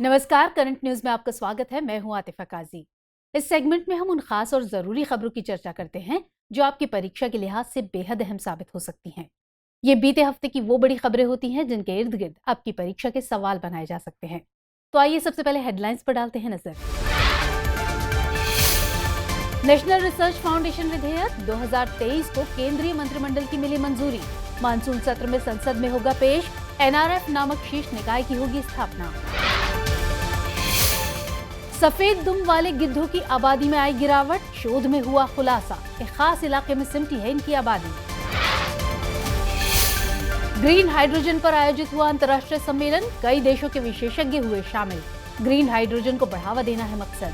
नमस्कार, current news में आपका स्वागत है। मैं हूं आतिफा काजी। इस सेगमेंट में हम उन खास और जरूरी खबरों की चर्चा करते हैं जो आपकी परीक्षा के लिहाज से बेहद अहम साबित हो सकती हैं। ये बीते हफ्ते की वो बड़ी खबरें होती हैं जिनके इर्द गिर्द आपकी परीक्षा के सवाल बनाए जा सकते हैं। तो आइए सबसे पहले हेडलाइंस पर डालते हैं नजर। नेशनल रिसर्च फाउंडेशन विधेयक 2023 को केंद्रीय मंत्रिमंडल की मिली मंजूरी। मानसून सत्र में संसद में होगा पेश। एनआरएफ नामक शीर्ष निकाय की होगी स्थापना। सफेद दुम वाले गिद्धों की आबादी में आई गिरावट, शोध में हुआ खुलासा। एक खास इलाके में सिमटी है इनकी आबादी। ग्रीन हाइड्रोजन पर आयोजित हुआ अंतर्राष्ट्रीय सम्मेलन, कई देशों के विशेषज्ञ हुए शामिल। ग्रीन हाइड्रोजन को बढ़ावा देना है मकसद।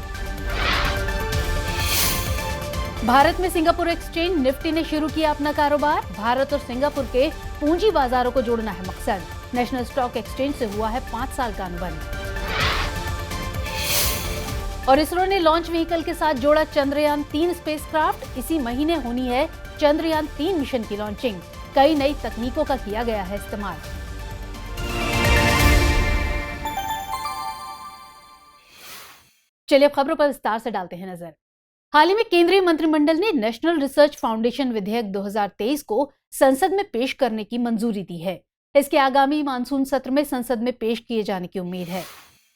भारत में सिंगापुर एक्सचेंज निफ्टी ने शुरू किया अपना कारोबार। भारत और सिंगापुर के पूंजी बाजारों को जोड़ना है मकसद। नेशनल स्टॉक एक्सचेंज से हुआ है 5 साल का अनुबंध। और इसरो ने लॉन्च व्हीकल के साथ जोड़ा चंद्रयान-3 स्पेसक्राफ्ट। इसी महीने होनी है चंद्रयान-3 मिशन की लॉन्चिंग। कई नई तकनीकों का किया गया है इस्तेमाल। चलिए अब खबरों पर विस्तार से डालते हैं नजर। हाल ही में केंद्रीय मंत्रिमंडल ने नेशनल रिसर्च फाउंडेशन विधेयक 2023 को संसद में पेश करने की मंजूरी दी है। इसके आगामी मानसून सत्र में संसद में पेश किए जाने की उम्मीद है।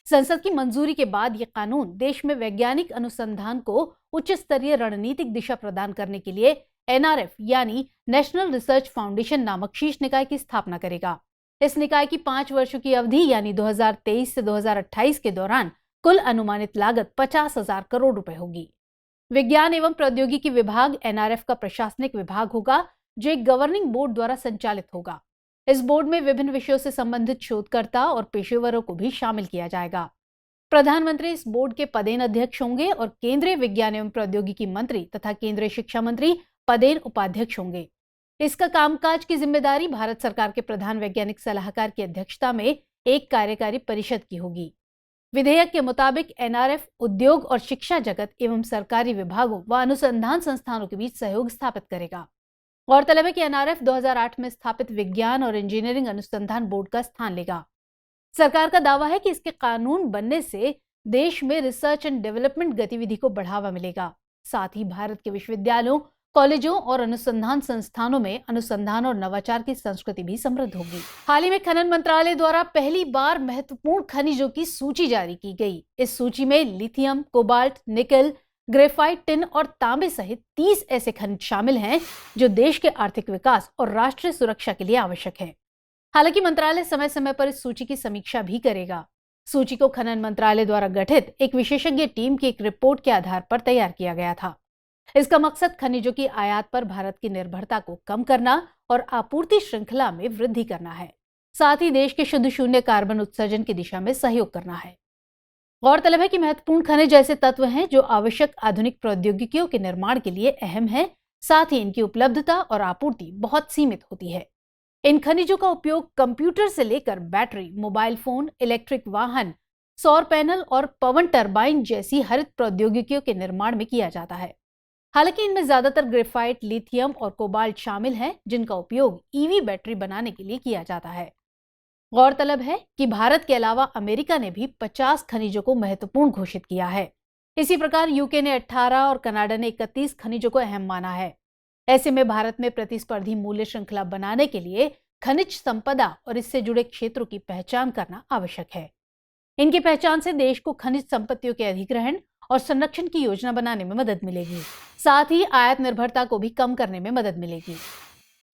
संसद की मंजूरी के बाद यह कानून देश में वैज्ञानिक अनुसंधान को उच्च स्तरीय रणनीतिक दिशा प्रदान करने के लिए एनआरएफ यानी नेशनल रिसर्च फाउंडेशन नामक शीर्ष निकाय की स्थापना करेगा। इस निकाय की 5 वर्षों की अवधि यानी 2023 से 2028 के दौरान कुल अनुमानित लागत 50,000 करोड़ रुपए होगी। विज्ञान एवं प्रौद्योगिकी विभाग एनआरएफ का प्रशासनिक विभाग होगा जो एक गवर्निंग बोर्ड द्वारा संचालित होगा। इस बोर्ड में विभिन्न विषयों से संबंधित शोधकर्ता और पेशेवरों को भी शामिल किया जाएगा। प्रधानमंत्री इस बोर्ड के पदेन अध्यक्ष होंगे और केंद्रीय विज्ञान एवं प्रौद्योगिकी मंत्री तथा केंद्रीय शिक्षा मंत्री पदेन उपाध्यक्ष होंगे। इसका कामकाज की जिम्मेदारी भारत सरकार के प्रधान वैज्ञानिक सलाहकार की अध्यक्षता में एक कार्यकारी परिषद की होगी। विधेयक के मुताबिक एनआरएफ उद्योग और शिक्षा जगत एवं सरकारी विभागों व अनुसंधान संस्थानों के बीच सहयोग स्थापित करेगा। गौरतलब है कि एनआरएफ 2008 में स्थापित विज्ञान और इंजीनियरिंग अनुसंधान बोर्ड का स्थान लेगा। सरकार का दावा है कि इसके कानून बनने से देश में रिसर्च एंड डेवलपमेंट गतिविधि को बढ़ावा मिलेगा। साथ ही भारत के विश्वविद्यालयों, कॉलेजों और अनुसंधान संस्थानों में अनुसंधान और नवाचार की संस्कृति भी समृद्ध होगी। हाल ही में खनन मंत्रालय द्वारा पहली बार महत्वपूर्ण खनिजों की सूची जारी की गई। इस सूची में लिथियम, कोबाल्ट, निकल, ग्रेफाइट, टिन और तांबे सहित 30 ऐसे खनिज शामिल हैं जो देश के आर्थिक विकास और राष्ट्रीय सुरक्षा के लिए आवश्यक है। हालांकि मंत्रालय समय समय पर इस सूची की समीक्षा भी करेगा। सूची को खनन मंत्रालय द्वारा गठित एक विशेषज्ञ टीम की एक रिपोर्ट के आधार पर तैयार किया गया था। इसका मकसद खनिजों की आयात पर भारत की निर्भरता को कम करना और आपूर्ति श्रृंखला में वृद्धि करना है। साथ ही देश के शुद्ध शून्य कार्बन उत्सर्जन की दिशा में सहयोग करना है। गौरतलब है कि महत्वपूर्ण खनिज ऐसे तत्व हैं जो आवश्यक आधुनिक प्रौद्योगिकियों के निर्माण के लिए अहम है। साथ ही इनकी उपलब्धता और आपूर्ति बहुत सीमित होती है। इन खनिजों का उपयोग कंप्यूटर से लेकर बैटरी, मोबाइल फोन, इलेक्ट्रिक वाहन, सौर पैनल और पवन टरबाइन जैसी हरित प्रौद्योगिकियों के निर्माण में किया जाता है। हालांकि इनमें ज्यादातर ग्रेफाइट, लिथियम और कोबाल्ट शामिल हैं जिनका उपयोग ईवी बैटरी बनाने के लिए किया जाता है। गौरतलब है कि भारत के अलावा अमेरिका ने भी 50 खनिजों को महत्वपूर्ण घोषित किया है। इसी प्रकार यूके ने 18 और कनाडा ने 31 खनिजों को अहम माना है। ऐसे में भारत में प्रतिस्पर्धी मूल्य श्रृंखला बनाने के लिए खनिज संपदा और इससे जुड़े क्षेत्रों की पहचान करना आवश्यक है। इनकी पहचान से देश को खनिज संपत्तियों के अधिग्रहण और संरक्षण की योजना बनाने में मदद मिलेगी। साथ ही आयात निर्भरता को भी कम करने में मदद मिलेगी।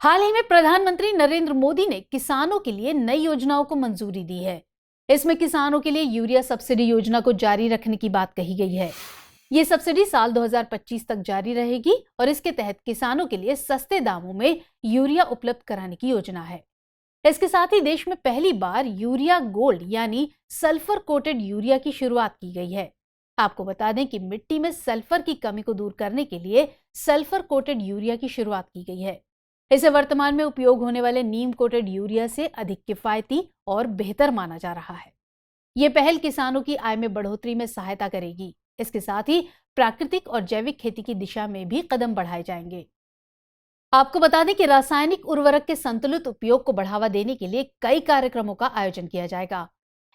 हाल ही में प्रधानमंत्री नरेंद्र मोदी ने किसानों के लिए नई योजनाओं को मंजूरी दी है। इसमें किसानों के लिए यूरिया सब्सिडी योजना को जारी रखने की बात कही गई है। ये सब्सिडी साल 2025 तक जारी रहेगी और इसके तहत किसानों के लिए सस्ते दामों में यूरिया उपलब्ध कराने की योजना है। इसके साथ ही देश में पहली बार यूरिया गोल्ड यानी सल्फर कोटेड यूरिया की शुरुआत की गई है। आपको बता दें कि मिट्टी में सल्फर की कमी को दूर करने के लिए सल्फर कोटेड यूरिया की शुरुआत की गई है। इसे वर्तमान में उपयोग होने वाले नीम कोटेड यूरिया से अधिक किफायती और बेहतर माना जा रहा है। ये पहल किसानों की आय में बढ़ोतरी में सहायता करेगी। इसके साथ ही प्राकृतिक और जैविक खेती की दिशा में भी कदम बढ़ाए जाएंगे। आपको बता दें कि रासायनिक उर्वरक के संतुलित उपयोग को बढ़ावा देने के लिए कई कार्यक्रमों का आयोजन किया जाएगा।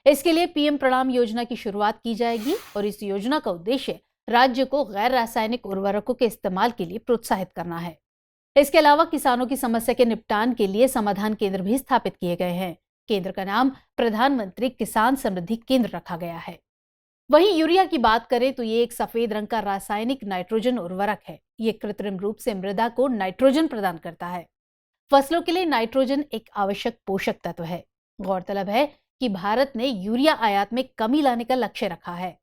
इसके लिए पीएम प्रणाम योजना की शुरुआत की जाएगी और इस योजना का उद्देश्य राज्य को गैर रासायनिक उर्वरकों के इस्तेमाल के लिए प्रोत्साहित करना है। इसके अलावा किसानों की समस्या के निपटान के लिए समाधान केंद्र भी स्थापित किए गए हैं। केंद्र का नाम प्रधानमंत्री किसान समृद्धि केंद्र रखा गया है। वहीं यूरिया की बात करें तो ये एक सफेद रंग का रासायनिक नाइट्रोजन उर्वरक है। ये कृत्रिम रूप से मृदा को नाइट्रोजन प्रदान करता है। फसलों के लिए नाइट्रोजन एक आवश्यक पोषक तत्व है। गौरतलब है कि भारत ने यूरिया आयात में कमी लाने का लक्ष्य रखा है।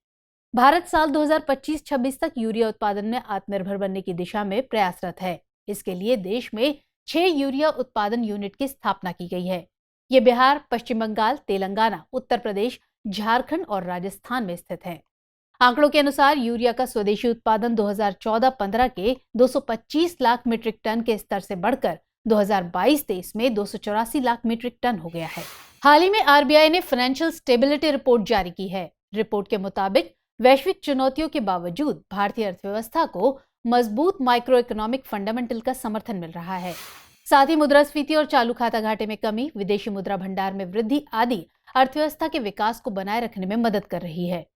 भारत साल 2025-26 तक यूरिया उत्पादन में आत्मनिर्भर बनने की दिशा में प्रयासरत है। इसके लिए देश में 6 यूरिया उत्पादन यूनिट की स्थापना की गई है। ये बिहार, पश्चिम बंगाल, तेलंगाना, उत्तर प्रदेश, झारखंड और राजस्थान में स्थित है। आंकड़ों के अनुसार यूरिया का स्वदेशी उत्पादन 2014-15 के 225 लाख मीट्रिक टन के स्तर से बढ़कर 2022-23 में 284 लाख मीट्रिक टन हो गया है। हाल ही में आरबीआई ने फाइनेंशियल स्टेबिलिटी रिपोर्ट जारी की है। रिपोर्ट के मुताबिक वैश्विक चुनौतियों के बावजूद भारतीय अर्थव्यवस्था को मजबूत माइक्रो इकोनॉमिक फंडामेंटल का समर्थन मिल रहा है। साथ ही मुद्रास्फीति और चालू खाता घाटे में कमी, विदेशी मुद्रा भंडार में वृद्धि आदि अर्थव्यवस्था के विकास को बनाए रखने में मदद कर रही है।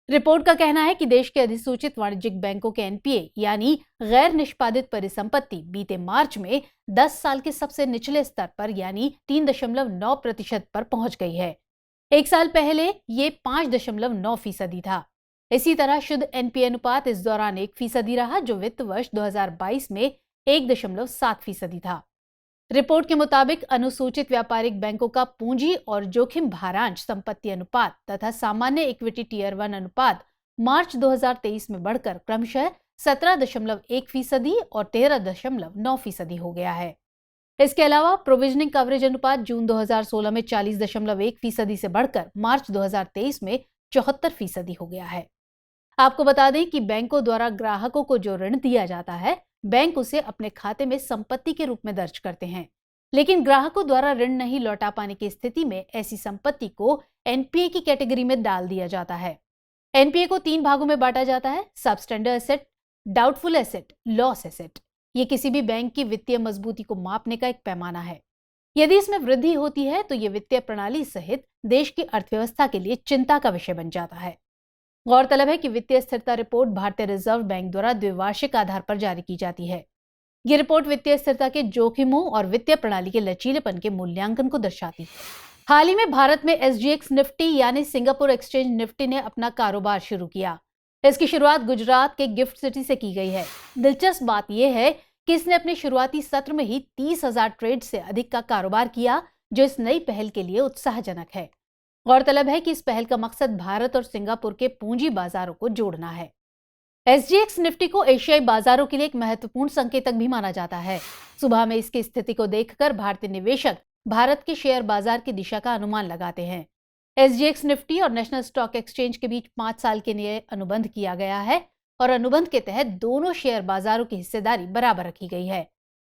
रिपोर्ट का कहना है कि देश के अधिसूचित वाणिज्यिक बैंकों के एनपीए यानी गैर निष्पादित परिसंपत्ति बीते मार्च में 10 साल के सबसे निचले स्तर पर यानी 3.9% पर पहुंच गई है। एक साल पहले ये 5.9% था। इसी तरह शुद्ध एनपीए अनुपात इस दौरान 1% रहा, जो वित्त वर्ष 2022 में 1.7% था। रिपोर्ट के मुताबिक अनुसूचित व्यापारिक बैंकों का पूंजी और जोखिम भारांश संपत्ति अनुपात तथा सामान्य इक्विटी टियर 1 अनुपात मार्च 2023 में बढ़कर क्रमशः 17.1% और 13.9% हो गया है। इसके अलावा प्रोविजनिंग कवरेज अनुपात जून 2016 में 40.1% से बढ़कर मार्च 2023 में 74% हो गया है। आपको बता दें कि बैंकों द्वारा ग्राहकों को जो ऋण दिया जाता है, बैंक उसे अपने खाते में संपत्ति के रूप में दर्ज करते हैं, लेकिन ग्राहकों द्वारा ऋण नहीं लौटा पाने की स्थिति में ऐसी संपत्ति को एनपीए की कैटेगरी में डाल दिया जाता है। एनपीए को 3 भागों में बांटा जाता है: substandard asset, doubtful asset, loss asset. ये किसी भी बैंक की वित्तीय मजबूती को मापने का एक पैमाना है। यदि इसमें वृद्धि होती है तो ये वित्तीय प्रणाली सहित देश की अर्थव्यवस्था के लिए चिंता का विषय बन जाता है। गौरतलब है कि वित्तीय स्थिरता रिपोर्ट भारतीय रिजर्व बैंक द्वारा द्विवार्षिक आधार पर जारी की जाती है। ये रिपोर्ट वित्तीय स्थिरता के जोखिमों और वित्तीय प्रणाली के लचीलेपन के मूल्यांकन को दर्शाती है। हाल ही में भारत में एसजीएक्स निफ्टी यानी सिंगापुर एक्सचेंज निफ्टी ने अपना कारोबार शुरू किया। इसकी शुरुआत गुजरात के गिफ्ट सिटी से की गई है। दिलचस्प बात यह है कि इसने अपने शुरुआती सत्र में ही 30,000 ट्रेड से अधिक का कारोबार किया, जो इस नई पहल के लिए उत्साहजनक है। गौरतलब है कि इस पहल का मकसद भारत और सिंगापुर के पूंजी बाजारों को जोड़ना है। एसजीएक्स निफ्टी को एशियाई बाजारों के लिए एक महत्वपूर्ण संकेतक भी माना जाता है। सुबह में इसकी स्थिति को देखकर भारतीय निवेशक भारत के शेयर बाजार की दिशा का अनुमान लगाते हैं। एसजीएक्स निफ्टी और नेशनल स्टॉक एक्सचेंज के बीच 5 साल के लिए अनुबंध किया गया है और अनुबंध के तहत दोनों शेयर बाजारों की हिस्सेदारी बराबर रखी गई है।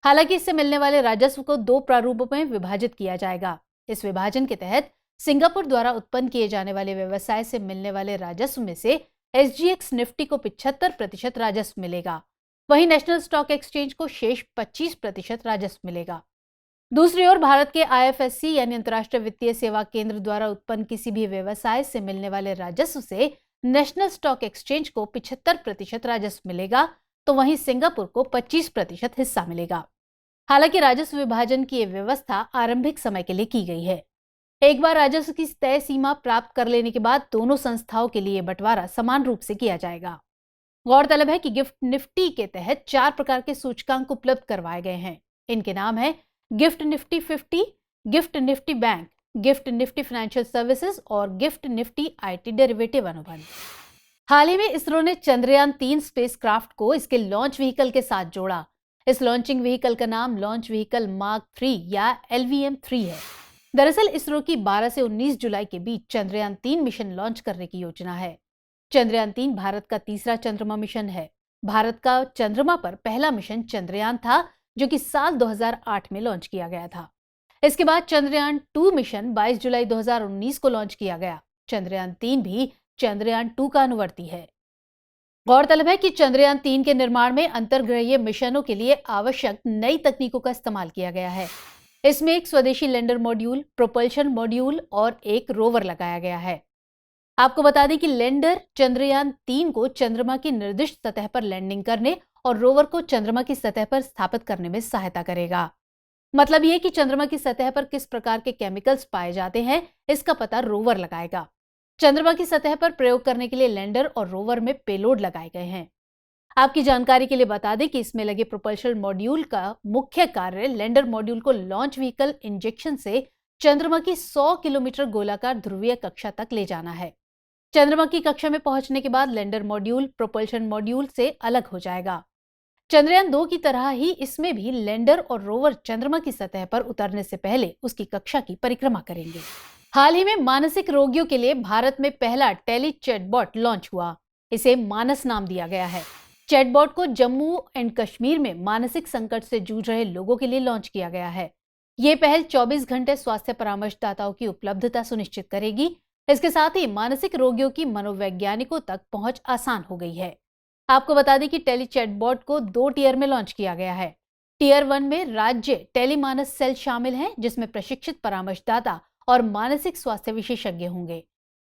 हालांकि इससे मिलने वाले राजस्व को 2 प्रारूपों में विभाजित किया जाएगा। इस विभाजन के तहत सिंगापुर द्वारा उत्पन्न किए जाने वाले व्यवसाय से मिलने वाले राजस्व में से एसजीएक्स निफ्टी को 75% राजस्व मिलेगा, वहीं नेशनल स्टॉक एक्सचेंज को शेष 25% राजस्व मिलेगा। दूसरी ओर भारत के आईएफएससी यानी अंतर्राष्ट्रीय वित्तीय सेवा केंद्र द्वारा उत्पन्न किसी भी व्यवसाय से मिलने वाले राजस्व से नेशनल स्टॉक एक्सचेंज को 75% राजस्व मिलेगा, तो वहीं सिंगापुर को 25% हिस्सा मिलेगा। हालांकि राजस्व विभाजन की यह व्यवस्था आरंभिक समय के लिए की गई है। एक बार राजस्व की तय सीमा प्राप्त कर लेने के बाद दोनों संस्थाओं के लिए बंटवारा समान रूप से किया जाएगा। गौरतलब है कि गिफ्ट निफ्टी के तहत 4 प्रकार के सूचकांक उपलब्ध करवाए गए हैं। इनके नाम है gift Nifty 50, gift Nifty bank, gift Nifty financial services और गिफ्ट निफ्टी आईटी डेरिवेटिव अनुबंध। हाल ही में इसरो ने चंद्रयान 3 स्पेसक्राफ्ट को इसके लॉन्च व्हीकल के साथ जोड़ा। इस लॉन्चिंग व्हीकल का नाम लॉन्च व्हीकल मार्क 3 या LVM-3 है। दरअसल इसरो की 12 से 19 जुलाई के बीच चंद्रयान 3 मिशन लॉन्च करने की योजना है। चंद्रयान 3 भारत का तीसरा चंद्रमा मिशन है। भारत का चंद्रमा पर पहला मिशन चंद्रयान था, जो कि साल 2008 में लॉन्च किया गया था। इसके बाद चंद्रयान 2 मिशन 22 जुलाई 2019 को लॉन्च किया गया। चंद्रयान 3 भी चंद्रयान 2 का अनुवर्ती है। गौरतलब है कि चंद्रयान 3 के निर्माण में अंतर्ग्रहीय मिशनों के लिए आवश्यक नई तकनीकों का इस्तेमाल किया गया है। इसमें एक स्वदेशी लैंडर मॉड्यूल, प्रोपल्शन मॉड्यूल और एक रोवर लगाया गया है। आपको बता दें कि लैंडर चंद्रयान 3 को चंद्रमा की निर्दिष्ट सतह पर लैंडिंग करने और रोवर को चंद्रमा की सतह पर स्थापित करने में सहायता करेगा। मतलब यह कि चंद्रमा की सतह पर किस प्रकार के केमिकल्स पाए जाते हैं, इसका पता रोवर लगाएगा। चंद्रमा की सतह पर प्रयोग करने के लिए लैंडर और रोवर में पेलोड लगाए गए हैं। आपकी जानकारी के लिए बता दें कि इसमें लगे प्रोपल्शन मॉड्यूल का मुख्य कार्य लैंडर मॉड्यूल को लॉन्च व्हीकल इंजेक्शन से चंद्रमा की 100 किलोमीटर गोलाकार ध्रुवीय कक्षा तक ले जाना है। चंद्रमा की कक्षा में पहुंचने के बाद लैंडर मॉड्यूल प्रोपल्शन मॉड्यूल से अलग हो जाएगा। चंद्रयान 2 की तरह ही इसमें भी लैंडर और रोवर चंद्रमा की सतह पर उतरने से पहले उसकी कक्षा की परिक्रमा करेंगे। हाल ही में मानसिक रोगियों के लिए भारत में पहला टेली चैटबॉट लॉन्च हुआ। इसे मानस नाम दिया गया है। चैटबॉट को जम्मू एंड कश्मीर में मानसिक संकट से जूझ रहे लोगों के लिए लॉन्च किया गया है। ये पहल 24 घंटे स्वास्थ्य परामर्शदाताओं की उपलब्धता सुनिश्चित करेगी। इसके साथ ही मानसिक रोगियों की मनोवैज्ञानिकों तक पहुंच आसान हो गई है। आपको बता दें कि टेली चैटबॉट को 2 टियर में लॉन्च किया गया है। टियर 1 में राज्य टेलीमानस सेल शामिल हैं, जिसमें प्रशिक्षित परामर्शदाता और मानसिक स्वास्थ्य विशेषज्ञ होंगे।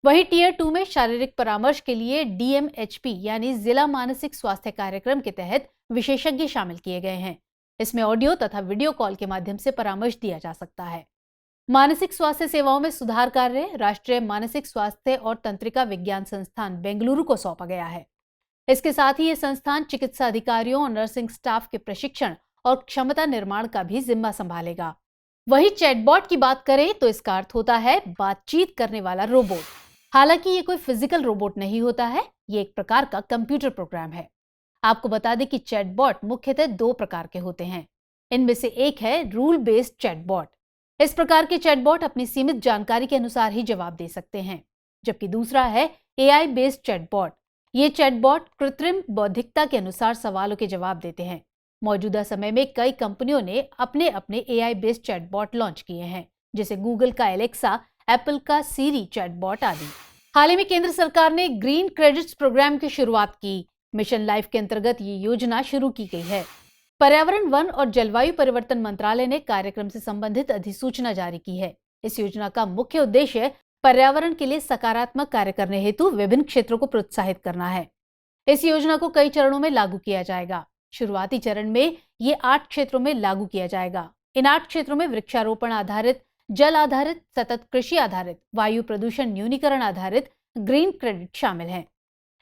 वहीं टियर 2 में शारीरिक परामर्श के लिए DMHP यानी जिला मानसिक स्वास्थ्य कार्यक्रम के तहत विशेषज्ञ शामिल किए गए हैं। इसमें ऑडियो तथा वीडियो कॉल के माध्यम से परामर्श दिया जा सकता है। मानसिक स्वास्थ्य सेवाओं में सुधार कार्य राष्ट्रीय मानसिक स्वास्थ्य और तंत्रिका विज्ञान संस्थान बेंगलुरु को सौंपा गया है। इसके साथ ही ये संस्थान चिकित्सा अधिकारियों और नर्सिंग स्टाफ के प्रशिक्षण और क्षमता निर्माण का भी जिम्मा संभालेगा। वहीं चैटबॉट की बात करें तो इसका अर्थ होता है बातचीत करने वाला रोबोट। हालांकि ये कोई फिजिकल रोबोट नहीं होता है, ये एक प्रकार का कंप्यूटर प्रोग्राम है। आपको बता दें कि चैटबॉट मुख्यतः 2 प्रकार के होते हैं। इनमें से एक है रूल बेस्ड चैटबॉट। इस प्रकार के चैटबॉट अपनी सीमित जानकारी के अनुसार ही जवाब दे सकते हैं, जबकि दूसरा है AI बेस्ड चैटबॉट। ये चैटबॉट कृत्रिम बौद्धिकता के अनुसार सवालों के जवाब देते हैं। मौजूदा समय में कई कंपनियों ने अपने अपने AI बेस्ड चैटबॉट लॉन्च किए हैं, जैसे गूगल का एलेक्सा, एप्पल का सीरी चैटबॉट आदि। हाल ही में केंद्र सरकार ने ग्रीन क्रेडिट्स प्रोग्राम की शुरुआत की। मिशन लाइफ के अंतर्गत ये योजना शुरू की गई है। पर्यावरण, वन और जलवायु परिवर्तन मंत्रालय ने कार्यक्रम से संबंधित अधिसूचना जारी की है। इस योजना का मुख्य उद्देश्य पर्यावरण के लिए सकारात्मक कार्य करने हेतु विभिन्न क्षेत्रों को प्रोत्साहित करना है। इस योजना को कई चरणों में लागू किया जाएगा। शुरुआती चरण में ये 8 क्षेत्रों में लागू किया जाएगा। इन 8 क्षेत्रों में वृक्षारोपण आधारित, जल आधारित, सतत कृषि आधारित, वायु प्रदूषण न्यूनीकरण आधारित ग्रीन क्रेडिट शामिल हैं।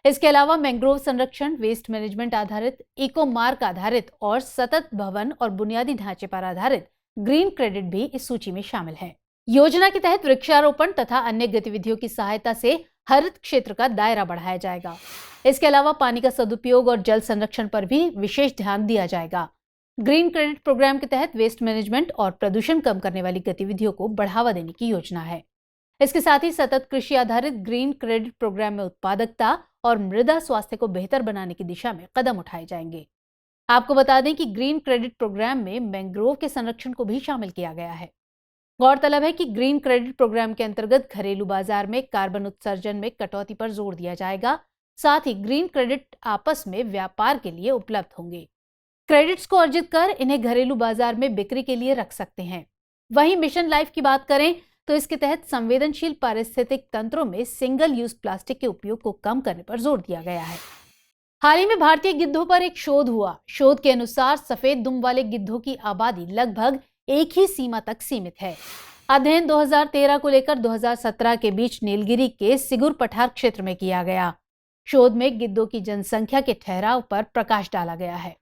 इसके अलावा मैंग्रोव संरक्षण, वेस्ट मैनेजमेंट आधारित, इको मार्क आधारित और सतत भवन और बुनियादी ढांचे पर आधारित ग्रीन क्रेडिट भी इस सूची में शामिल है। योजना के तहत वृक्षारोपण तथा अन्य गतिविधियों की सहायता से हरित क्षेत्र का दायरा बढ़ाया जाएगा। इसके अलावा पानी का सदुपयोग और जल संरक्षण पर भी विशेष ध्यान दिया जाएगा। ग्रीन क्रेडिट प्रोग्राम के तहत वेस्ट मैनेजमेंट और प्रदूषण कम करने वाली गतिविधियों को बढ़ावा देने की योजना है। इसके साथ ही सतत कृषि आधारित ग्रीन क्रेडिट प्रोग्राम में उत्पादकता और मृदा स्वास्थ्य को बेहतर बनाने की दिशा में कदम उठाए जाएंगे। आपको बता दें कि ग्रीन क्रेडिट प्रोग्राम में मैंग्रोव के संरक्षण को भी शामिल किया गया है। गौरतलब है कि ग्रीन क्रेडिट प्रोग्राम के अंतर्गत घरेलू बाजार में कार्बन उत्सर्जन में कटौती पर जोर दिया जाएगा। साथ ही ग्रीन क्रेडिट आपस में व्यापार के लिए उपलब्ध होंगे। क्रेडिट्स को अर्जित कर इन्हें घरेलू बाजार में बिक्री के लिए रख सकते हैं। वहीं मिशन लाइफ की बात करें तो इसके तहत संवेदनशील पारिस्थितिक तंत्रों में सिंगल यूज प्लास्टिक के उपयोग को कम करने पर जोर दिया गया है। हाल ही में भारतीय गिद्धों पर एक शोध हुआ। शोध के अनुसार सफेद दुम वाले गिद्धों की आबादी लगभग एक ही सीमा तक सीमित है। अध्ययन 2013 को लेकर 2017 के बीच नीलगिरी के सिगुर पठार क्षेत्र में किया गया। शोध में गिद्धों की जनसंख्या के ठहराव पर प्रकाश डाला गया है।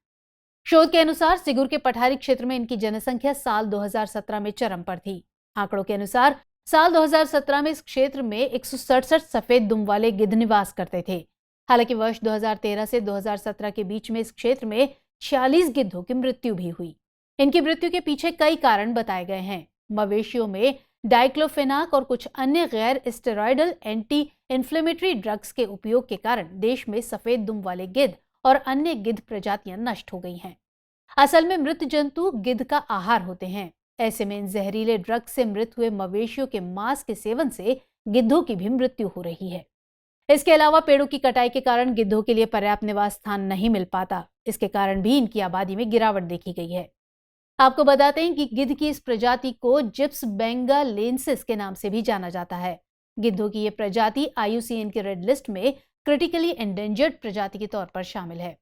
शोध के अनुसार सिगुर के पठारी क्षेत्र में इनकी जनसंख्या साल 2017 में चरम पर थी। आंकड़ों के अनुसार साल 2017 में इस क्षेत्र में 167 सफेद दुम वाले गिद्ध निवास करते थे। हालांकि वर्ष 2013 से 2017 के बीच में इस क्षेत्र में 46 गिद्धों की मृत्यु भी हुई। इनकी मृत्यु के पीछे कई कारण बताए गए हैं। मवेशियों में डाइक्लोफेनाक और कुछ अन्य गैर स्टेरॉयडल एंटी इन्फ्लेमेटरी ड्रग्स के उपयोग के कारण देश में सफेद दुम वाले गिद्ध और अन्य गिद्ध प्रजातियां नष्ट हो गई हैं। असल में मृत जंतु गिद्ध का आहार होते हैं। ऐसे में इन जहरीले ड्रग्स से मृत हुए मवेशियों के मांस के सेवन से गिद्धों की भी मृत्यु हो रही है। इसके अलावा पेड़ों की कटाई के कारण गिद्धों के लिए पर्याप्त निवास स्थान नहीं मिल पाता। इसके कारण भी इनकी आबादी में गिरावट देखी गई है। आपको बताते हैं कि गिद्ध की इस प्रजाति को जिप्स बेंगालेंसिस के नाम से भी जाना जाता है। गिद्धों की ये प्रजाति IUCN की रेड लिस्ट में क्रिटिकली एंडेंजर्ड प्रजाति के तौर पर शामिल है।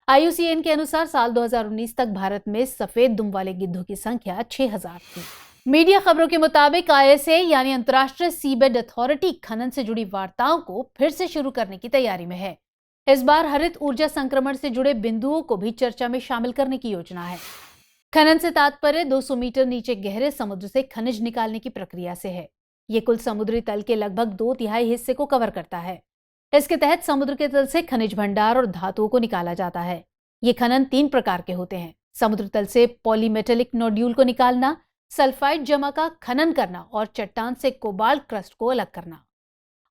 IUCN के अनुसार साल 2019 तक भारत में सफेद दुम वाले गिद्धों की संख्या 6000 थी। मीडिया खबरों के मुताबिक ISA यानी अंतर्राष्ट्रीय सीबेड अथॉरिटी खनन से जुड़ी वार्ताओं को फिर से शुरू करने की तैयारी में है। इस बार हरित ऊर्जा संक्रमण से जुड़े बिंदुओं को भी चर्चा में शामिल करने की योजना है। खनन से तात्पर्य 200 मीटर नीचे गहरे समुद्र से खनिज निकालने की प्रक्रिया से है। ये कुल समुद्री तल के लगभग 2/3 हिस्से को कवर करता है। इसके तहत समुद्र के तल से खनिज भंडार और धातुओं को निकाला जाता है। ये खनन 3 प्रकार के होते हैं: समुद्र तल से पॉलीमेटेलिक नोड्यूल को निकालना, सल्फाइड जमा का खनन करना और चट्टान से कोबाल्ट क्रस्ट को अलग करना।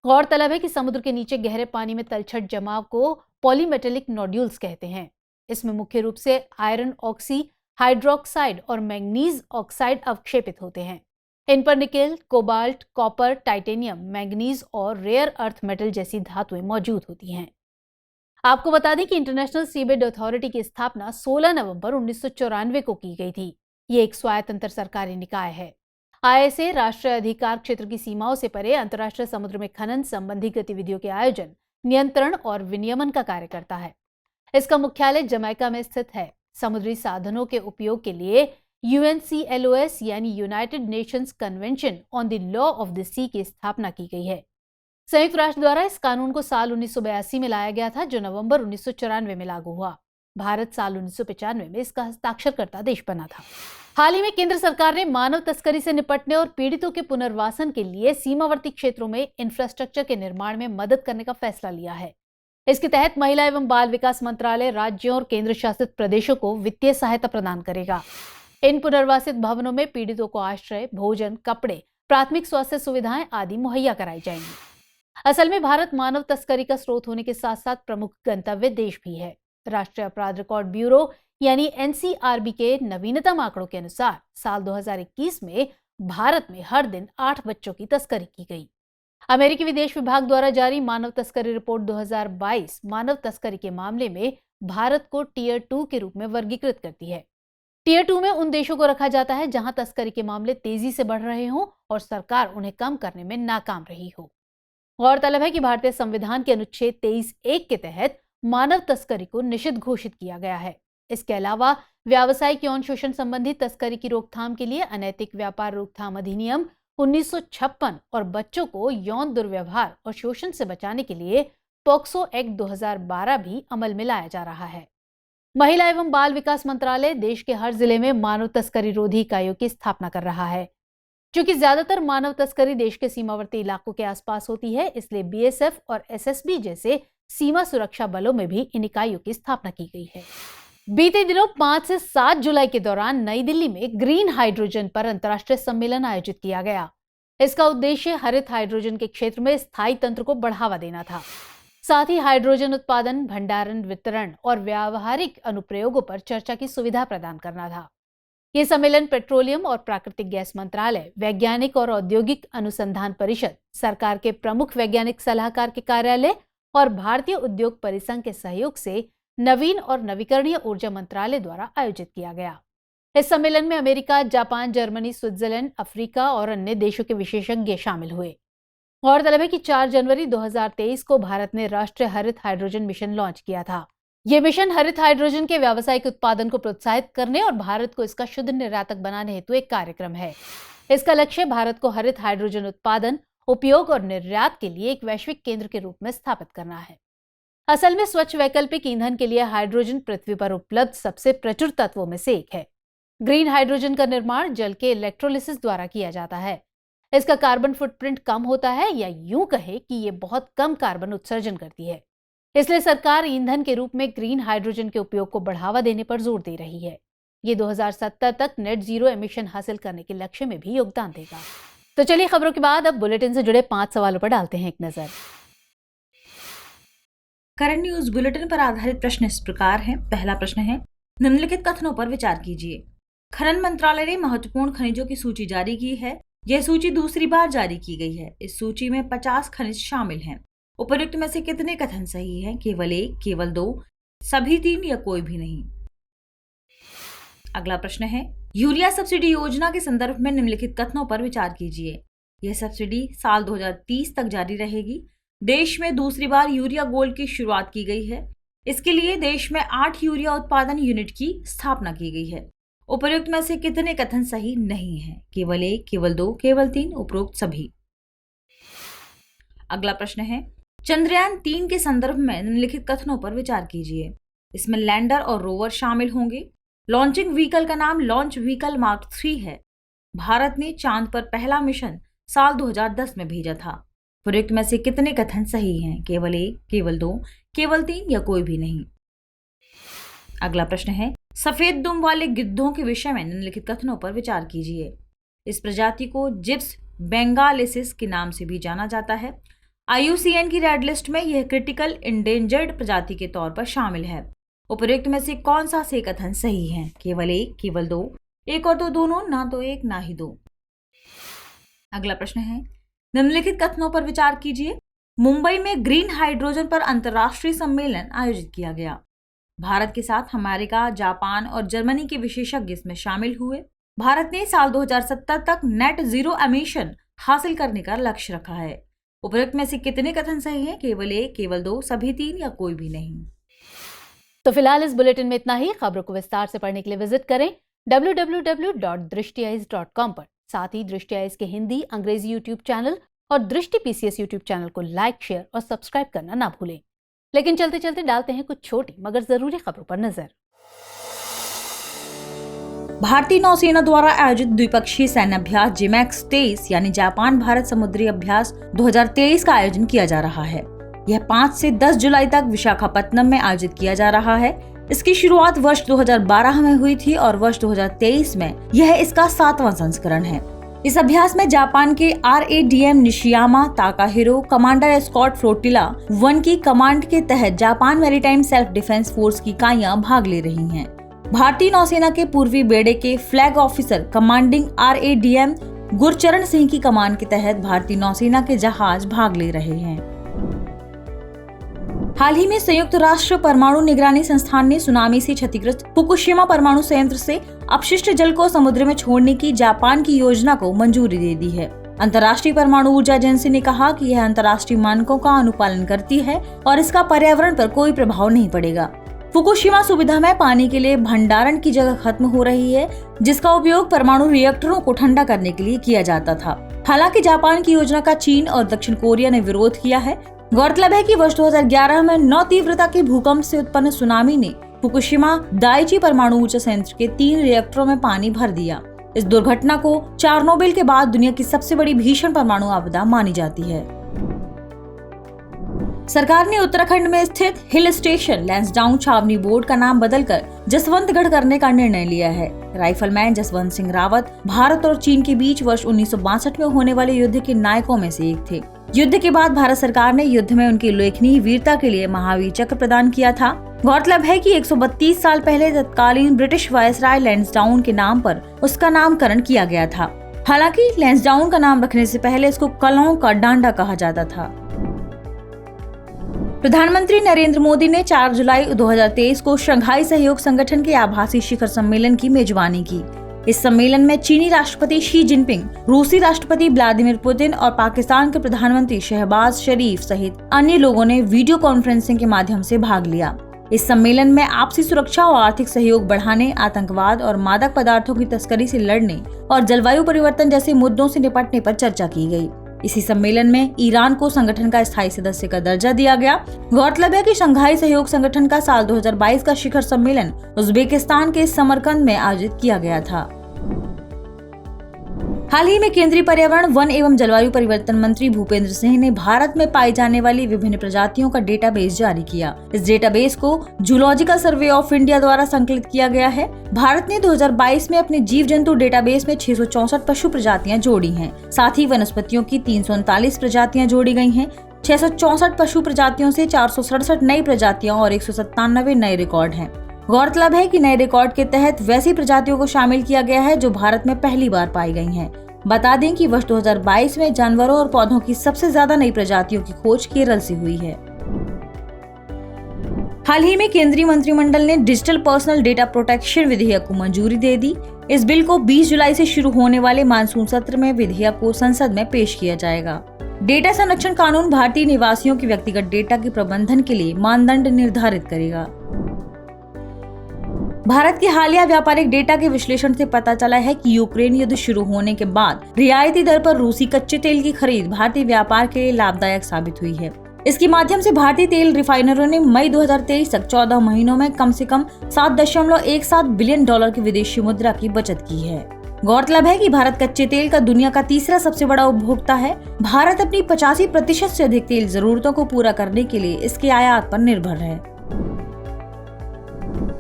गौरतलब है कि समुद्र के नीचे गहरे पानी में तलछट जमाव को पॉलीमेटेलिक नोड्यूल्स कहते हैं। इसमें मुख्य रूप से आयरन ऑक्सी हाइड्रोक्साइड और मैंगनीज ऑक्साइड अवक्षेपित होते हैं। इन पर nickel, cobalt, copper, titanium, manganese और रेयर अर्थ मेटल जैसी धातुएं मौजूद होती हैं। आपको बता दें कि इंटरनेशनल सीबेड अथॉरिटी की स्थापना 16 नवंबर 1994 को की गई थी। ये एक स्वायत्त अंतर सरकारी निकाय है। ISA राष्ट्रीय अधिकार क्षेत्र की सीमाओं से परे अंतर्राष्ट्रीय समुद्र में खनन संबंधी गतिविधियों के आयोजन, नियंत्रण और विनियमन का कार्य करता है। इसका मुख्यालय जमैका में स्थित है। समुद्री साधनों के उपयोग के लिए UNCLOS यानी United Nations Convention on the Law of the Sea की स्थापना की गई है। संयुक्त राष्ट्र द्वारा इस कानून को साल 1982 में लाया गया था, जो नवंबर 1994 में लागू हुआ। भारत साल 1995 में इसका हस्ताक्षरकर्ता देश बना था। हाल ही में केंद्र सरकार ने मानव तस्करी से निपटने और पीड़ितों के पुनर्वासन के लिए सीमावर्ती क्षेत्रों में इंफ्रास्ट्रक्चर के निर्माण में मदद करने का फैसला लिया है। इसके तहत महिला एवं बाल विकास मंत्रालय राज्यों और केंद्र शासित प्रदेशों को वित्तीय सहायता प्रदान करेगा। इन पुनर्वासित भवनों में पीड़ितों को आश्रय, भोजन, कपड़े, प्राथमिक स्वास्थ्य सुविधाएं आदि मुहैया कराई जाएंगी। असल में भारत मानव तस्करी का स्रोत होने के साथ साथ प्रमुख गंतव्य देश भी है। राष्ट्रीय अपराध रिकॉर्ड ब्यूरो यानी NCRB के नवीनतम आंकड़ों के अनुसार साल 2021 में भारत में हर दिन 8 बच्चों की तस्करी की गई। अमेरिकी विदेश विभाग द्वारा जारी मानव तस्करी रिपोर्ट 2022 मानव तस्करी के मामले में भारत को टियर 2 के रूप में वर्गीकृत करती है। टियर 2 में उन देशों को रखा जाता है जहां तस्करी के मामले तेजी से बढ़ रहे हों और सरकार उन्हें कम करने में नाकाम रही हो। गौरतलब है कि भारतीय संविधान के अनुच्छेद 23(1) के तहत मानव तस्करी को निषिद्ध घोषित किया गया है। इसके अलावा व्यावसायिक यौन शोषण संबंधी तस्करी की रोकथाम के लिए अनैतिक व्यापार रोकथाम अधिनियम 1956 और बच्चों को यौन दुर्व्यवहार और शोषण से बचाने के लिए पॉक्सो एक्ट 2012 भी अमल में लाया जा रहा है। महिला एवं बाल विकास मंत्रालय देश के हर जिले में मानव तस्करी रोधी इकाइयों की स्थापना कर रहा है। क्योंकि ज्यादातर मानव तस्करी देश के सीमावर्ती इलाकों के आसपास होती है, इसलिए BSF और SSB जैसे सीमा सुरक्षा बलों में भी इन इकाइयों की स्थापना की गई है। बीते दिनों 5 से 7 जुलाई के दौरान नई दिल्ली में ग्रीन हाइड्रोजन पर अंतर्राष्ट्रीय सम्मेलन आयोजित किया गया। इसका उद्देश्य हरित हाइड्रोजन के क्षेत्र में स्थायी तंत्र को बढ़ावा देना था। साथ ही हाइड्रोजन उत्पादन, भंडारण, वितरण और व्यावहारिक अनुप्रयोगों पर चर्चा की सुविधा प्रदान करना था। ये सम्मेलन पेट्रोलियम और प्राकृतिक गैस मंत्रालय, वैज्ञानिक और औद्योगिक अनुसंधान परिषद, सरकार के प्रमुख वैज्ञानिक सलाहकार के कार्यालय और भारतीय उद्योग परिसंघ के सहयोग से नवीन और नवीकरणीय ऊर्जा मंत्रालय द्वारा आयोजित किया गया। इस सम्मेलन में America, Japan, Germany, Switzerland, Africa और अन्य देशों के विशेषज्ञ शामिल हुए। गौरतलब है कि 4 जनवरी 2023 को भारत ने राष्ट्रीय हरित हाइड्रोजन मिशन लॉन्च किया था। यह मिशन हरित हाइड्रोजन के व्यावसायिक उत्पादन को प्रोत्साहित करने और भारत को इसका शुद्ध निर्यातक बनाने हेतु एक कार्यक्रम है। इसका लक्ष्य भारत को हरित हाइड्रोजन उत्पादन, उपयोग और निर्यात के लिए एक वैश्विक केंद्र के रूप में स्थापित करना है। असल में स्वच्छ वैकल्पिक ईंधन के लिए हाइड्रोजन पृथ्वी पर उपलब्ध सबसे प्रचुर तत्वों में से एक है। ग्रीन हाइड्रोजन का निर्माण जल के इलेक्ट्रोलिसिस द्वारा किया जाता है। इसका कार्बन फुटप्रिंट कम होता है, या यूं कहे कि ये बहुत कम कार्बन उत्सर्जन करती है। इसलिए सरकार ईंधन के रूप में ग्रीन हाइड्रोजन के उपयोग को बढ़ावा देने पर जोर दे रही है। ये 2070 तक नेट जीरो एमिशन हासिल करने के लक्ष्य में भी योगदान देगा। तो चलिए खबरों के बाद अब बुलेटिन से जुड़े 5 सवालों पर डालते हैं एक नजर। करंट न्यूज बुलेटिन पर आधारित प्रश्न इस प्रकार है। पहला प्रश्न है, निम्नलिखित कथनों पर विचार कीजिए। खनन मंत्रालय ने महत्वपूर्ण खनिजों की सूची जारी की है। यह सूची दूसरी बार जारी की गई है। इस सूची में 50 खनिज शामिल हैं। उपर्युक्त में से कितने कथन सही हैं? केवल 1, केवल 2, सभी 3 या कोई भी नहीं? अगला प्रश्न है, यूरिया सब्सिडी योजना के संदर्भ में निम्नलिखित कथनों पर विचार कीजिए। यह सब्सिडी साल 2030 तक जारी रहेगी। देश में दूसरी बार यूरिया गोल्ड की शुरुआत की गई है। इसके लिए देश में 8 यूरिया उत्पादन यूनिट की स्थापना की गई है। उपर्युक्त में से कितने कथन सही नहीं है? केवल 1, केवल 2, केवल 3, उपरोक्त सभी। अगला प्रश्न है, चंद्रयान 3 के संदर्भ में निम्नलिखित कथनों पर विचार कीजिए। इसमें लैंडर और रोवर शामिल होंगे। लॉन्चिंग व्हीकल का नाम लॉन्च व्हीकल मार्क 3 है। भारत ने चांद पर पहला मिशन साल 2010 में भेजा था। उपर्युक्त में से कितने कथन सही हैं? केवल 1, केवल 2, केवल 3 या कोई भी नहीं। अगला प्रश्न है, सफेद दुम वाले गिद्धों के विषय में निम्नलिखित कथनों पर विचार कीजिए। इस प्रजाति को जिप्स बेंगालेसिस के नाम से भी जाना जाता है। IUCN की रेड लिस्ट में यह क्रिटिकल इंडेंजर्ड प्रजाति के तौर पर शामिल है। उपर्युक्त में से कौन सा से कथन सही है? केवल 1, केवल 2, 1 और 2 दोनों, ना तो 1 ना ही 2। अगला प्रश्न है, निम्नलिखित कथनों पर विचार कीजिए। मुंबई में ग्रीन हाइड्रोजन पर अंतर्राष्ट्रीय सम्मेलन आयोजित किया गया। भारत के साथ अमेरिका, जापान और जर्मनी के विशेषज्ञ इसमें शामिल हुए। भारत ने साल 2070 तक नेट जीरो एमिशन हासिल करने का लक्ष्य रखा है। उपर्युक्त में से कितने कथन सही हैं? केवल 1, केवल 2, सभी 3 या कोई भी नहीं। तो फिलहाल इस बुलेटिन में इतना ही। खबरों को विस्तार से पढ़ने के लिए विजिट करें www.drishtieyes.com पर। साथ ही दृष्टि आइज के हिंदी, अंग्रेजी यूट्यूब चैनल और दृष्टि PCS यूट्यूब चैनल को लाइक, शेयर और सब्सक्राइब करना ना भूलें। लेकिन चलते चलते डालते हैं कुछ छोटी मगर जरूरी खबरों पर नजर। भारतीय नौसेना द्वारा आयोजित द्विपक्षीय सैन्य अभ्यास जिमैक्स 23 यानी जापान भारत समुद्री अभ्यास 2023 का आयोजन किया जा रहा है। यह 5 से 10 जुलाई तक विशाखापत्तनम में आयोजित किया जा रहा है। इसकी शुरुआत वर्ष 2012 में हुई थी और वर्ष 2023 में यह इसका 7वां संस्करण है। इस अभ्यास में जापान के RADM Nishiyama ताकाहिरो commander escort flotilla 1 की कमांड के तहत Japan maritime self defence force की इकाइयां भाग ले रही हैं। भारतीय नौसेना के पूर्वी बेड़े के flag officer commanding RADM Gurcharan Singh की कमान के तहत भारतीय नौसेना के जहाज भाग ले रहे हैं। हाल ही में संयुक्त राष्ट्र परमाणु निगरानी संस्थान ने सुनामी से क्षतिग्रस्त फुकुशिमा परमाणु संयंत्र से अपशिष्ट जल को समुद्र में छोड़ने की जापान की योजना को मंजूरी दे दी है। अंतर्राष्ट्रीय परमाणु ऊर्जा एजेंसी ने कहा कि यह अंतर्राष्ट्रीय मानकों का अनुपालन करती है और इसका पर्यावरण पर कोई प्रभाव नहीं पड़ेगा। फुकुशिमा सुविधा में पानी के लिए भंडारण की जगह खत्म हो रही है, जिसका उपयोग परमाणु रिएक्टरों को ठंडा करने के लिए किया जाता था। हालांकि जापान की योजना का चीन और दक्षिण कोरिया ने विरोध किया है। गौरतलब है कि वर्ष 2011 में 9 तीव्रता के भूकंप से उत्पन्न सुनामी ने फुकुशिमा दाइची परमाणु ऊर्जा संयंत्र के 3 रिएक्टरों में पानी भर दिया। इस दुर्घटना को चार्नोबिल के बाद दुनिया की सबसे बड़ी भीषण परमाणु आपदा मानी जाती है। सरकार ने उत्तराखंड में स्थित हिल स्टेशन लैंसडाउन छावनी बोर्ड का नाम बदलकर जसवंतगढ़ करने का निर्णय लिया है। राइफलमैन जसवंत सिंह रावत भारत और चीन के बीच वर्ष 1962 में होने वाले युद्ध के नायकों में से एक थे। युद्ध के बाद भारत सरकार ने युद्ध में उनकी उल्लेखनीय वीरता के लिए महावीर चक्र प्रदान किया था। गौरतलब है कि 132 साल पहले तत्कालीन ब्रिटिश वायसराय लैंसडाउन के नाम पर उसका नामकरण किया गया था। हालांकि लैंसडाउन का नाम रखने से पहले इसको कलों का डांडा कहा जाता था। प्रधानमंत्री नरेंद्र मोदी ने 4 जुलाई 2023 को शंघाई सहयोग संगठन के आभासी शिखर सम्मेलन की मेजबानी की। इस सम्मेलन में चीनी राष्ट्रपति शी जिनपिंग, रूसी राष्ट्रपति व्लादिमीर पुतिन और पाकिस्तान के प्रधानमंत्री शहबाज शरीफ सहित अन्य लोगों ने वीडियो कॉन्फ्रेंसिंग के माध्यम से भाग लिया। इस सम्मेलन में आपसी सुरक्षा और आर्थिक सहयोग बढ़ाने, आतंकवाद और मादक पदार्थों की तस्करी से लड़ने और जलवायु परिवर्तन जैसे मुद्दों से निपटने पर चर्चा की गई। इसी सम्मेलन में ईरान को संगठन का स्थायी सदस्य का दर्जा दिया गया। गौरतलब है कि शंघाई सहयोग संगठन का साल 2022 का शिखर सम्मेलन उज्बेकिस्तान के समरकंद में आयोजित किया गया था। हाल ही में केंद्रीय पर्यावरण, वन एवं जलवायु परिवर्तन मंत्री भूपेंद्र सिंह ने भारत में पाई जाने वाली विभिन्न प्रजातियों का डेटाबेस जारी किया। इस डेटाबेस को जूलॉजिकल सर्वे ऑफ इंडिया द्वारा संकलित किया गया है। भारत ने 2022 में अपने जीव जंतु डेटाबेस में 664 पशु प्रजातियां जोड़ी हैं। साथ ही वनस्पतियों की 339 प्रजातियां जोड़ी गई हैं। 664 पशु प्रजातियों से 467 नई प्रजातियां और 197 नए रिकॉर्ड हैं। गौरतलब है कि नए रिकॉर्ड के तहत वैसी प्रजातियों को शामिल किया गया है जो भारत में पहली बार पाई गई हैं। बता दें कि वर्ष 2022 में जानवरों और पौधों की सबसे ज्यादा नई प्रजातियों की खोज केरल से हुई है। हाल ही में केंद्रीय मंत्रिमंडल ने डिजिटल पर्सनल डेटा प्रोटेक्शन विधेयक को मंजूरी दे दी। इस बिल को 20 जुलाई से शुरू होने वाले मानसून सत्र में विधेयक को संसद में पेश किया जाएगा। डेटा संरक्षण कानून भारतीय निवासियों के व्यक्तिगत डेटा के प्रबंधन के लिए मानदंड निर्धारित करेगा। भारत के हालिया व्यापारिक डेटा के विश्लेषण से पता चला है कि यूक्रेन युद्ध शुरू होने के बाद रियायती दर पर रूसी कच्चे तेल की खरीद भारतीय व्यापार के लिए लाभदायक साबित हुई है। इसके माध्यम से भारतीय तेल रिफाइनरों ने मई 2023 तक 14 महीनों में कम से कम $7.17 बिलियन की विदेशी मुद्रा की बचत की है। गौरतलब है कि भारत कच्चे तेल का दुनिया का तीसरा सबसे बड़ा उपभोक्ता है। भारत अपनी 85% से अधिक तेल जरूरतों को पूरा करने के लिए इसके आयात पर निर्भर है।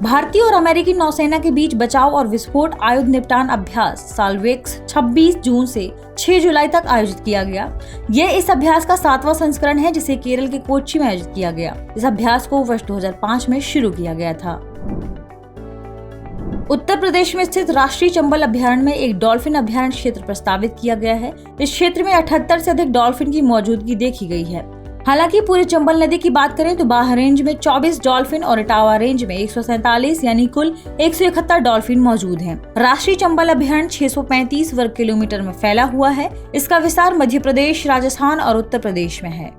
भारतीय और अमेरिकी नौसेना के बीच बचाव और विस्फोट आयुध निपटान अभ्यास साल्वेक्स 26 जून से 6 जुलाई तक आयोजित किया गया। यह इस अभ्यास का 7वां संस्करण है जिसे केरल के कोच्चि में आयोजित किया गया। इस अभ्यास को वर्ष 2005 में शुरू किया गया था। उत्तर प्रदेश में स्थित राष्ट्रीय चंबल अभयारण्य में एक डॉल्फिन अभयारण्य क्षेत्र प्रस्तावित किया गया है। इस क्षेत्र में 78 से अधिक डॉल्फिन की मौजूदगी देखी गई है। हालांकि पूरे चंबल नदी की बात करें तो बाहर रेंज में 24 डॉल्फिन और इटावा रेंज में 147 यानी कुल 171 डॉल्फिन मौजूद हैं। राष्ट्रीय चंबल अभयारण्य 635 वर्ग किलोमीटर में फैला हुआ है। इसका विस्तार मध्य प्रदेश, राजस्थान और उत्तर प्रदेश में है।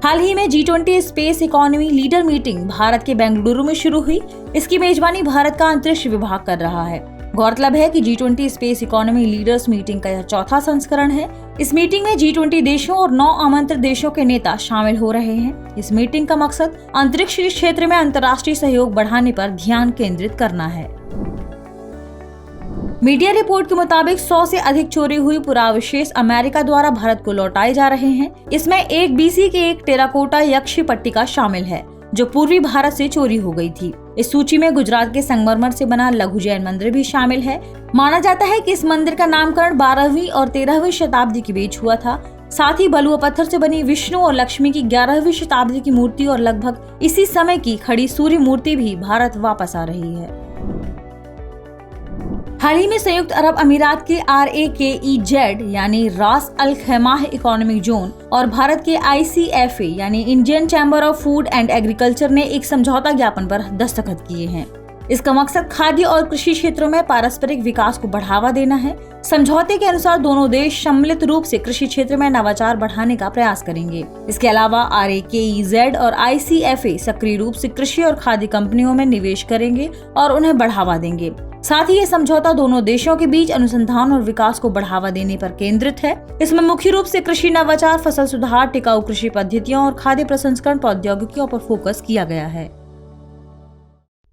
हाल ही में G20 space economy leader meeting Bharat के बेंगलुरु में शुरू हुई। इसकी मेजबानी भारत का अंतरिक्ष विभाग कर रहा है। गौरतलब है कि G20 space economy leaders meeting का यह 4था संस्करण है। इस मीटिंग में G20 देशों और 9 आमंत्रित देशों के नेता शामिल हो रहे हैं। इस मीटिंग का मकसद अंतरिक्ष क्षेत्र में अंतर्राष्ट्रीय सहयोग बढ़ाने पर ध्यान केंद्रित करना है। मीडिया रिपोर्ट के मुताबिक 100 से अधिक चोरी हुई पुरावशेष अमेरिका द्वारा भारत को लौटाए जा रहे हैं। इसमें एक BC के एक टेराकोटा यक्षी पट्टिका शामिल है जो पूर्वी भारत से चोरी हो गई थी। इस सूची में गुजरात के संगमरमर से बना लघु जैन मंदिर भी शामिल है। माना जाता है कि इस मंदिर का नामकरण 12वीं और 13वीं शताब्दी के बीच हुआ था। साथ ही बलुआ पत्थर से बनी विष्णु और लक्ष्मी की 11वीं शताब्दी की मूर्ति और लगभग इसी समय की खड़ी सूर्य मूर्ति भी भारत वापस आ रही है। हाल ही में संयुक्त अरब अमीरात के RAKEZ यानी रास अल खैमाह इकोनॉमिक जोन और भारत के ICFA यानी Indian chamber of food and agriculture ने एक समझौता ज्ञापन पर दस्तखत किए हैं। इसका मकसद खाद्य और कृषि क्षेत्रों में पारस्परिक विकास को बढ़ावा देना है। समझौते के अनुसार दोनों देश सम्मिलित रूप से कृषि क्षेत्र में नवाचार बढ़ाने का प्रयास करेंगे। इसके अलावा RAKEZ और ICFA सक्रिय रूप से कृषि और खाद्य कंपनियों में निवेश करेंगे और उन्हें बढ़ावा देंगे। साथ ही ये समझौता दोनों देशों के बीच अनुसंधान और विकास को बढ़ावा देने पर केंद्रित है। इसमें मुख्य रूप से कृषि नवाचार, फसल सुधार, टिकाऊ कृषि पद्धतियों और खाद्य प्रसंस्करण प्रौद्योगिकियों पर फोकस किया गया है।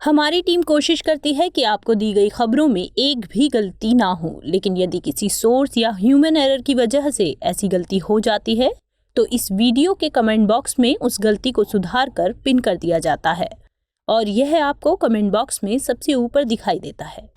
हमारी टीम कोशिश करती है कि आपको दी गई खबरों में एक भी गलती ना हो, लेकिन यदि किसी सोर्स या ह्यूमन एरर की वजह से ऐसी गलती हो जाती है तो इस वीडियो के कमेंट बॉक्स में उस गलती को सुधार कर पिन कर दिया जाता है और यह आपको कमेंट बॉक्स में सबसे ऊपर दिखाई देता है।